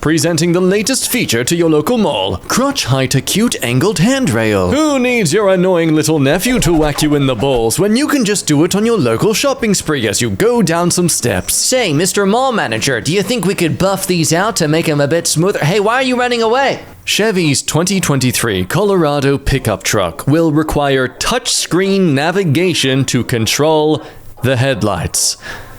presenting the latest feature to your local mall. Crotch height acute angled handrail. Who needs your annoying little nephew to whack you in the balls when you can just do it on your local shopping spree as you go down some steps? Say, Mr. Mall Manager, do you think we could buff these out to make them a bit smoother? Hey, why are you running away? Chevy's 2023 Colorado pickup truck will require touchscreen navigation to control the headlights.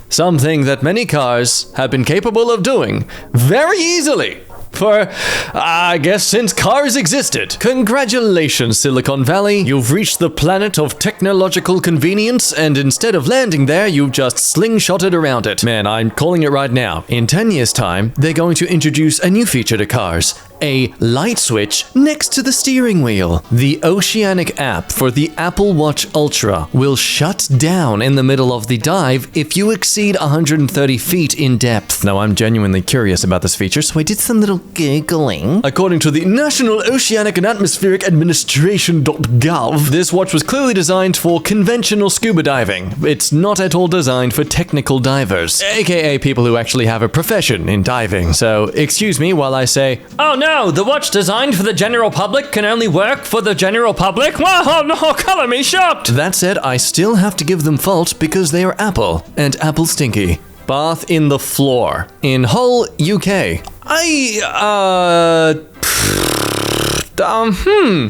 Something that many cars have been capable of doing very easily. For, I guess, since cars existed. Congratulations, Silicon Valley. You've reached the planet of technological convenience, and instead of landing there, you've just slingshotted around it. Man, I'm calling it right now. In 10 years' time, they're going to introduce a new feature to cars. A light switch next to the steering wheel. The Oceanic app for the Apple Watch Ultra will shut down in the middle of the dive if you exceed 130 feet in depth. Now, I'm genuinely curious about this feature, so I did some little Googling. According to the National Oceanic and Atmospheric Administration.gov, this watch was clearly designed for conventional scuba diving. It's not at all designed for technical divers, aka people who actually have a profession in diving. So, excuse me while I say, oh no! The watch designed for the general public can only work for the general public? Wow, no, color me shocked! That said, I still have to give them fault because they are Apple, and Apple stinky. Bath in the floor in Hull, UK.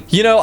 You know,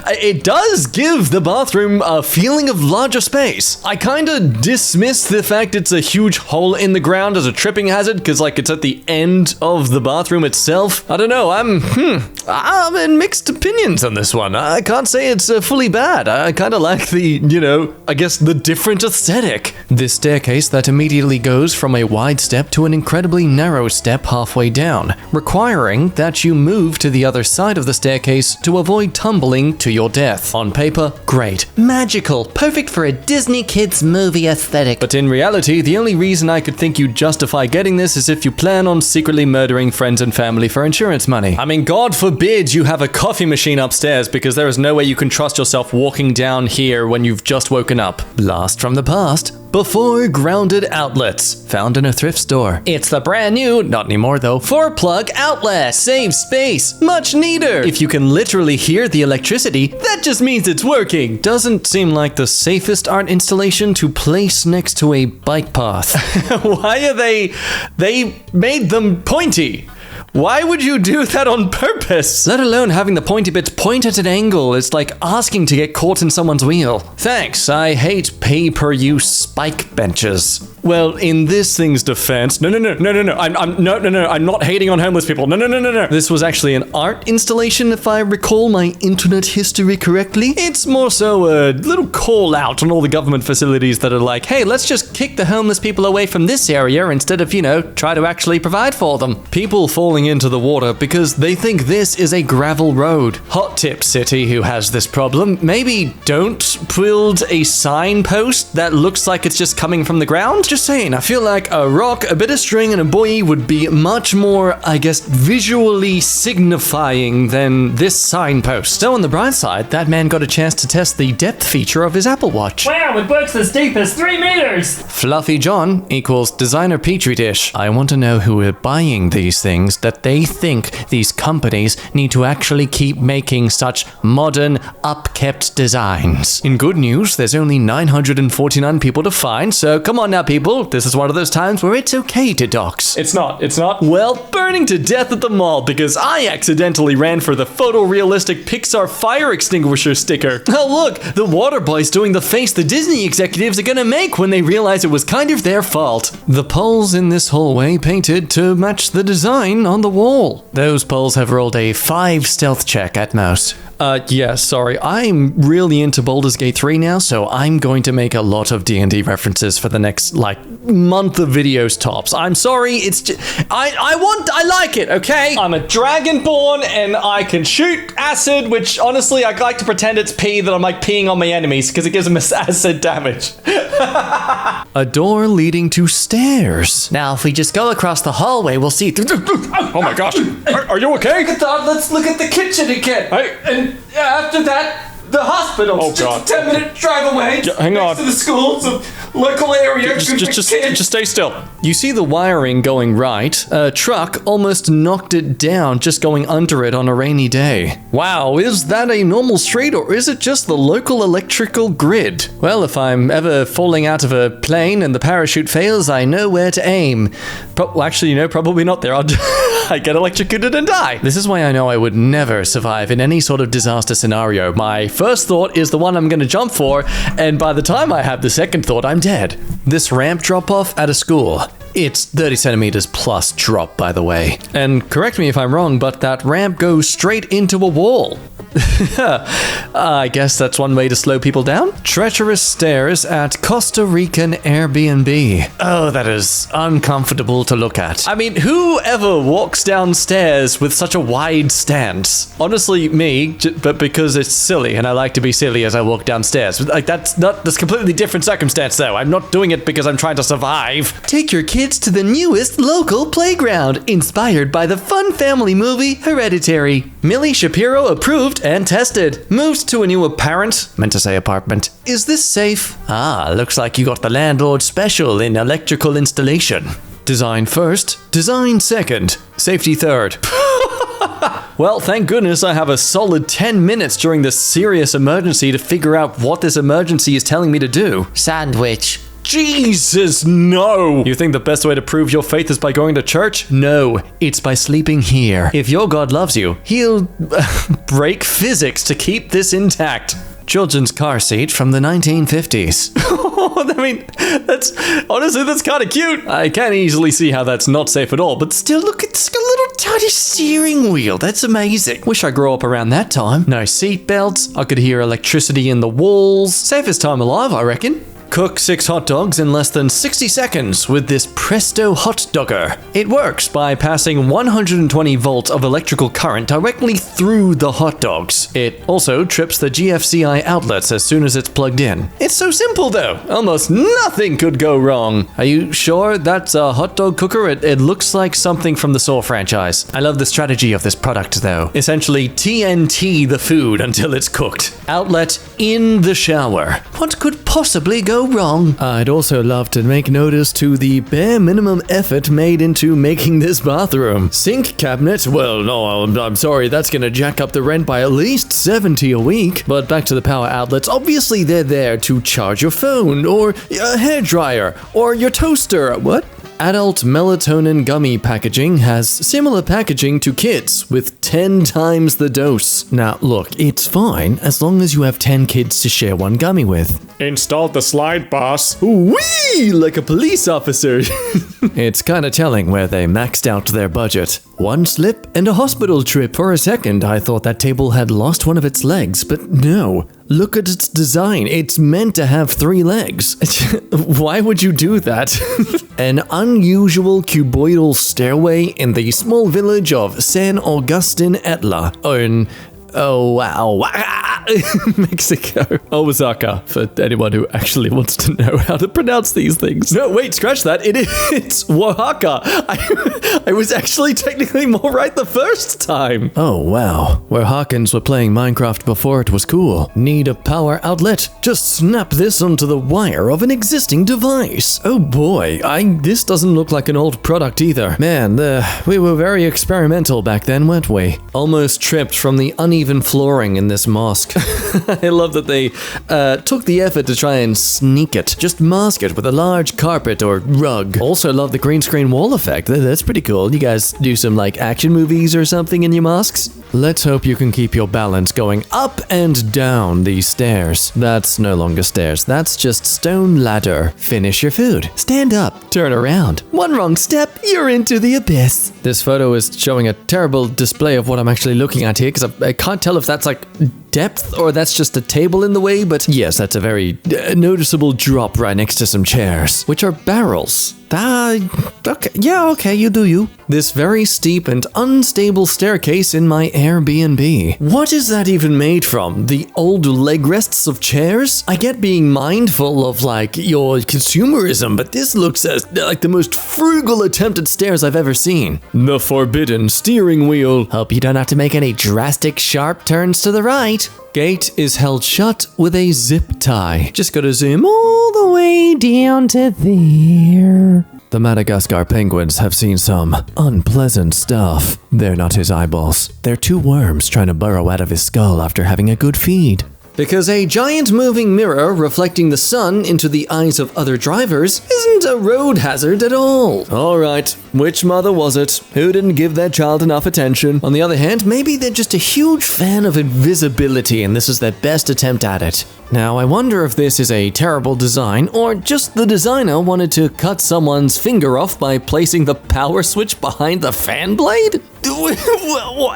it does give the bathroom a feeling of larger space. I kinda dismiss the fact it's a huge hole in the ground as a tripping hazard, because, like, it's at the end of the bathroom itself. I don't know, I'm in mixed opinions on this one. I can't say it's fully bad. I kinda like the, you know, I guess the different aesthetic. This staircase that immediately goes from a wide step to an incredibly narrow step halfway down, requiring that you move to the other side of the staircase to avoid tumbling to your death. On paper, great. Magical. Perfect for a Disney kids movie aesthetic. But in reality, the only reason I could think you'd justify getting this is if you plan on secretly murdering friends and family for insurance money. I mean, God forbid you have a coffee machine upstairs, because there is no way you can trust yourself walking down here when you've just woken up. Blast from the past. Before grounded outlets, found in a thrift store. It's the brand new, not anymore though, 4-plug outlet. Saves space, much neater. If you can literally hear the electricity, that just means it's working. Doesn't seem like the safest art installation to place next to a bike path. Why are they made them pointy? Why would you do that on purpose? Let alone having the pointy bits point at an angle. It's like asking to get caught in someone's wheel. Thanks, I hate pay-per-use spike benches. Well, in this thing's defense, no, I'm not hating on homeless people. No. This was actually an art installation, if I recall my internet history correctly. It's more so a little call out on all the government facilities that are like, hey, let's just kick the homeless people away from this area instead of, you know, try to actually provide for them. People falling into the water because they think this is a gravel road. Hot tip, city who has this problem, maybe don't build a signpost that looks like it's just coming from the ground. Just saying, I feel like a rock, a bit of string, and a buoy would be much more, I guess, visually signifying than this signpost. So on the bright side, that man got a chance to test the depth feature of his Apple Watch. Wow, it works as deep as 3 meters! Fluffy John equals designer petri dish. I want to know who are buying these things that they think these companies need to actually keep making such modern, upkept designs. In good news, there's only 949 people to find, so come on now, people. This is one of those times where it's okay to dox. It's not. Well, burning to death at the mall because I accidentally ran for the photorealistic Pixar fire extinguisher sticker. Oh look, the water boy's doing the face the Disney executives are gonna make when they realize it was kind of their fault. The poles in this hallway painted to match the design on the wall. Those poles have rolled a 5 stealth check at most. Yeah, sorry. I'm really into Baldur's Gate 3 now, so I'm going to make a lot of D&D references for the next, like, month of videos tops. I'm sorry, it's just... I like it, okay? I'm a dragonborn, and I can shoot acid, which, honestly, I like to pretend it's pee, that I'm, like, peeing on my enemies, because it gives them acid damage. A door leading to stairs. Now, if we just go across the hallway, we'll see... Oh my gosh. Are you okay? Let's look at the kitchen again. Hey. And after that, the hospital. Oh, God. Just a 10-minute drive away. Hang on. Next to the school. So Local area. Just stay still. You see the wiring going right. A truck almost knocked it down just going under it on a rainy day. Wow, is that a normal street or is it just the local electrical grid? Well, if I'm ever falling out of a plane and the parachute fails, I know where to aim. Actually, probably not there. I get electrocuted and die. This is why I know I would never survive in any sort of disaster scenario. My first thought is the one I'm gonna jump for, and by the time I have the second thought, I'm dead. This ramp drop-off at a school. It's 30 centimeters plus drop, by the way. And correct me if I'm wrong, but that ramp goes straight into a wall. I guess that's one way to slow people down. Treacherous stairs at Costa Rican Airbnb. Oh, that is uncomfortable to look at. I mean, who ever walks downstairs with such a wide stance? Honestly, me, but because it's silly and I like to be silly as I walk downstairs. Like, that's completely different circumstance though. I'm not doing it because I'm trying to survive. Take your kids to the newest local playground, inspired by the fun family movie Hereditary. Millie Shapiro approved and tested. Moves to a new apartment. Is this safe? Ah, looks like you got the landlord special in electrical installation. Design first, design second, safety third. Well, thank goodness I have a solid 10 minutes during this serious emergency to figure out what this emergency is telling me to do. Sandwich. Jesus, no! You think the best way to prove your faith is by going to church? No, it's by sleeping here. If your God loves you, he'll break physics to keep this intact. Children's car seat from the 1950s. I mean, that's kind of cute. I can't easily see how that's not safe at all, but still, look, it's got a little tiny steering wheel. That's amazing. Wish I grew up around that time. No seat belts. I could hear electricity in the walls. Safest time alive, I reckon. Cook 6 hot dogs in less than 60 seconds with this Presto hot dogger. It works by passing 120 volts of electrical current directly through the hot dogs. It also trips the GFCI outlets as soon as it's plugged in. It's so simple though. Almost nothing could go wrong. Are you sure that's a hot dog cooker? It looks like something from the Saw franchise. I love the strategy of this product though. Essentially TNT the food until it's cooked. Outlet in the shower. What could possibly go wrong? I'd also love to make notice to the bare minimum effort made into making this bathroom. Sink cabinet? Well, no, I'm sorry, that's gonna jack up the rent by at least $70 a week. But back to the power outlets, obviously they're there to charge your phone, or a hairdryer, or your toaster. What? Adult melatonin gummy packaging has similar packaging to kids with 10 times the dose. Now look, it's fine as long as you have 10 kids to share one gummy with. Installed the slide, boss. Whee! Like a police officer. It's kinda telling where they maxed out their budget. One slip and a hospital trip. For a second, I thought that table had lost one of its legs, but no. Look at its design. It's meant to have 3 legs. Why would you do that? An unusual cuboidal stairway in the small village of San Agustin Etla oh wow, Mexico. Osaka, for anyone who actually wants to know how to pronounce these things. No, wait, scratch that. It's Oaxaca. I was actually technically more right the first time. Oh wow, Oaxacans were playing Minecraft before it was cool. Need a power outlet? Just snap this onto the wire of an existing device. Oh boy, this doesn't look like an old product either. Man, we were very experimental back then, weren't we? Almost tripped from the uneven flooring in this mosque. I love that they took the effort to try and sneak it. Just mask it with a large carpet or rug. Also love the green screen wall effect. That's pretty cool. You guys do some like action movies or something in your mosques? Let's hope you can keep your balance going up and down these stairs. That's no longer stairs. That's just stone ladder. Finish your food. Stand up. Turn around. One wrong step, you're into the abyss. This photo is showing a terrible display of what I'm actually looking at here because I can't tell if that's like depth or that's just a table in the way, but yes, that's a very noticeable drop right next to some chairs, which are barrels. Okay, you do you. This very steep and unstable staircase in my Airbnb. What is that even made from? The old leg rests of chairs? I get being mindful of like your consumerism, but this looks like the most frugal attempt at stairs I've ever seen. The forbidden steering wheel. Hope you don't have to make any drastic sharp turns to the right. gate? Gate is held shut with a zip tie. Just gotta zoom all the way down to there. The Madagascar penguins have seen some unpleasant stuff. They're not his eyeballs. They're two worms trying to burrow out of his skull after having a good feed. Because a giant moving mirror reflecting the sun into the eyes of other drivers isn't a road hazard at all. Alright, which mother was it? Who didn't give their child enough attention? On the other hand, maybe they're just a huge fan of invisibility and this is their best attempt at it. Now, I wonder if this is a terrible design or just the designer wanted to cut someone's finger off by placing the power switch behind the fan blade? Whoa,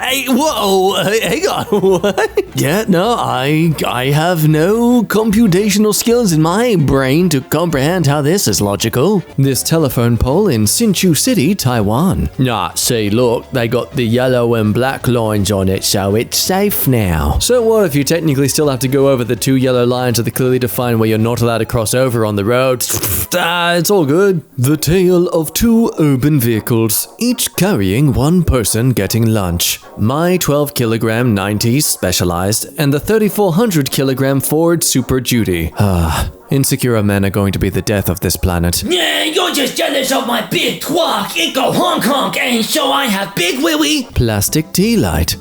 hang on, what? Yeah, no, I have no computational skills in my brain to comprehend how this is logical. This telephone pole in Hsinchu City, Taiwan. Nah, see, look, they got the yellow and black lines on it, so it's safe now. So what if you technically still have to go over the two yellow lines that are clearly defined where you're not allowed to cross over on the road? It's all good. The tale of two urban vehicles, each carrying one person getting lunch. My 12 kilogram 90s Specialized and the 3400 kilogram Ford Super Duty. Insecure men are going to be the death of this planet. Yeah, you're just jealous of my big twat. It go honk honk, and so I have big wee wee. Plastic tea light.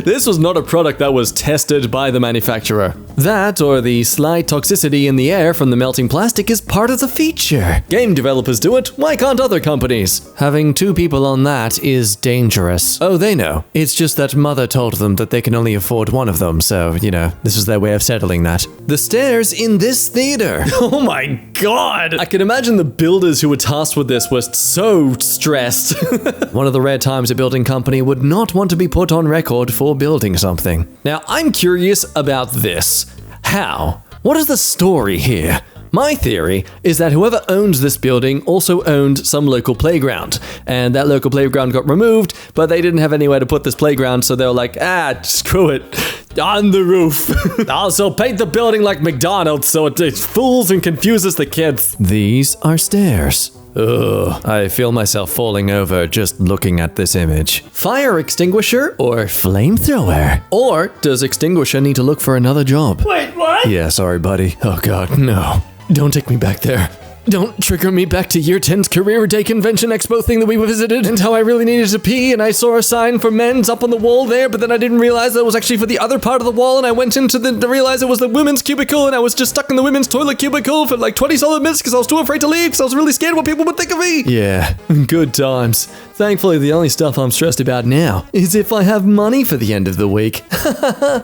This was not a product that was tested by the manufacturer. That, or the slight toxicity in the air from the melting plastic, is part of the feature. Game developers do it, why can't other companies? Having two people on that is dangerous. Oh, they know. It's just that mother told them that they can only afford one of them, so, you know, this is their way of settling that. The stairs in this theater. Oh my god! I can imagine the builders who were tasked with this were so stressed. One of the rare times a building company would not want to be put on record for building something. Now, I'm curious about this. How? What is the story here? My theory is that whoever owns this building also owned some local playground, and that local playground got removed, but they didn't have anywhere to put this playground, so they were like, screw it, on the roof. Also, paint the building like McDonald's so it fools and confuses the kids. These are stairs. Ugh, I feel myself falling over just looking at this image. Fire extinguisher or flamethrower? Or does extinguisher need to look for another job? Wait, what? Yeah, sorry, buddy. Oh god, no. Don't take me back there. Don't trigger me back to year 10's career day convention expo thing that we visited and how I really needed to pee and I saw a sign for men's up on the wall there, but then I didn't realize that it was actually for the other part of the wall and I went into to realize it was the women's cubicle and I was just stuck in the women's toilet cubicle for like 20 solid minutes because I was too afraid to leave because I was really scared what people would think of me. Yeah, good times. Thankfully, the only stuff I'm stressed about now is if I have money for the end of the week.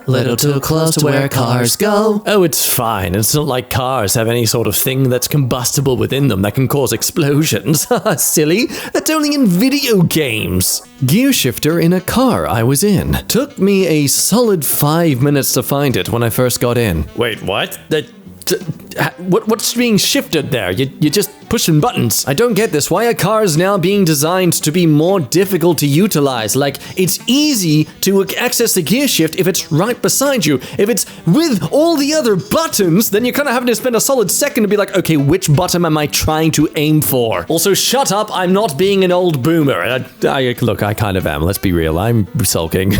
Little too close to where cars go. Oh, it's fine. It's not like cars have any sort of thing that's combustible within them that can cause explosions. Silly. That's only in video games. Gear shifter in a car I was in. Took me a solid 5 minutes to find it when I first got in. Wait, what? What's being shifted there? You're just pushing buttons. I don't get this. Why are cars now being designed to be more difficult to utilize? Like, it's easy to access the gear shift if it's right beside you. If it's with all the other buttons, then you're kind of having to spend a solid second to be like, okay, which button am I trying to aim for? Also, shut up. I'm not being an old boomer. Look, I kind of am. Let's be real. I'm sulking.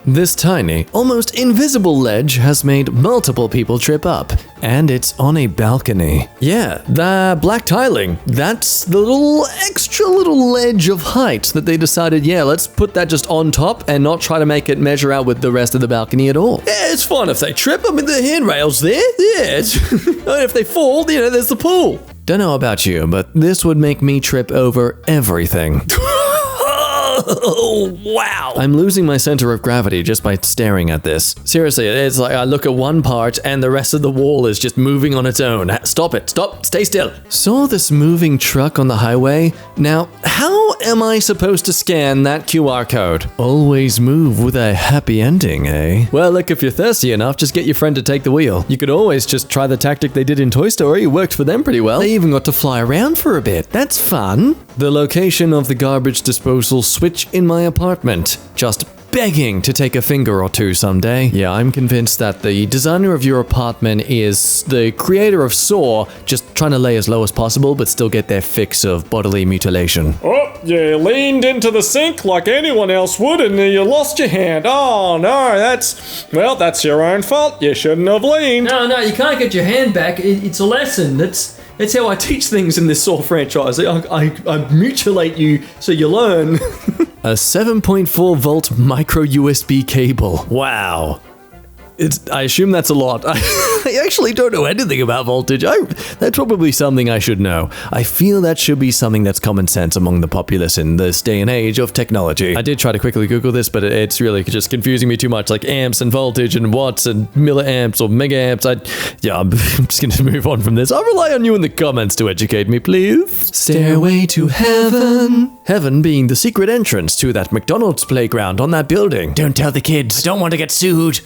This tiny, almost invisible ledge has made multiple people trip up. And it's on a balcony. Yeah, the black tiling. That's the extra little ledge of height that they decided, yeah, let's put that just on top and not try to make it measure out with the rest of the balcony at all. Yeah, it's fine if they trip. I mean, the handrail's there. Yeah, and if they fall, you know, there's the pool. Don't know about you, but this would make me trip over everything. Oh, wow. I'm losing my center of gravity just by staring at this. Seriously, it's like I look at one part and the rest of the wall is just moving on its own. Stop it. Stop. Stay still. Saw this moving truck on the highway. Now, how am I supposed to scan that QR code? Always move with a happy ending, eh? Well, look, if you're thirsty enough, just get your friend to take the wheel. You could always just try the tactic they did in Toy Story. It worked for them pretty well. They even got to fly around for a bit. That's fun. The location of the garbage disposal switch in my apartment. Just begging to take a finger or two someday. Yeah, I'm convinced that the designer of your apartment is the creator of Saw, just trying to lay as low as possible but still get their fix of bodily mutilation. Oh, you leaned into the sink like anyone else would and you lost your hand. Oh no, that's your own fault. You shouldn't have leaned. No, you can't get your hand back. It's a lesson. That's how I teach things in this Saw franchise. I mutilate you so you learn. A 7.4 volt micro USB cable. Wow. I assume that's a lot. I actually don't know anything about voltage. That's probably something I should know. I feel that should be something that's common sense among the populace in this day and age of technology. I did try to quickly Google this, but it's really just confusing me too much, like amps and voltage and watts and milliamps or megaamps. I'm just going to move on from this. I'll rely on you in the comments to educate me, please. Stairway to heaven. Heaven being the secret entrance to that McDonald's playground on that building. Don't tell the kids. Don't want to get sued.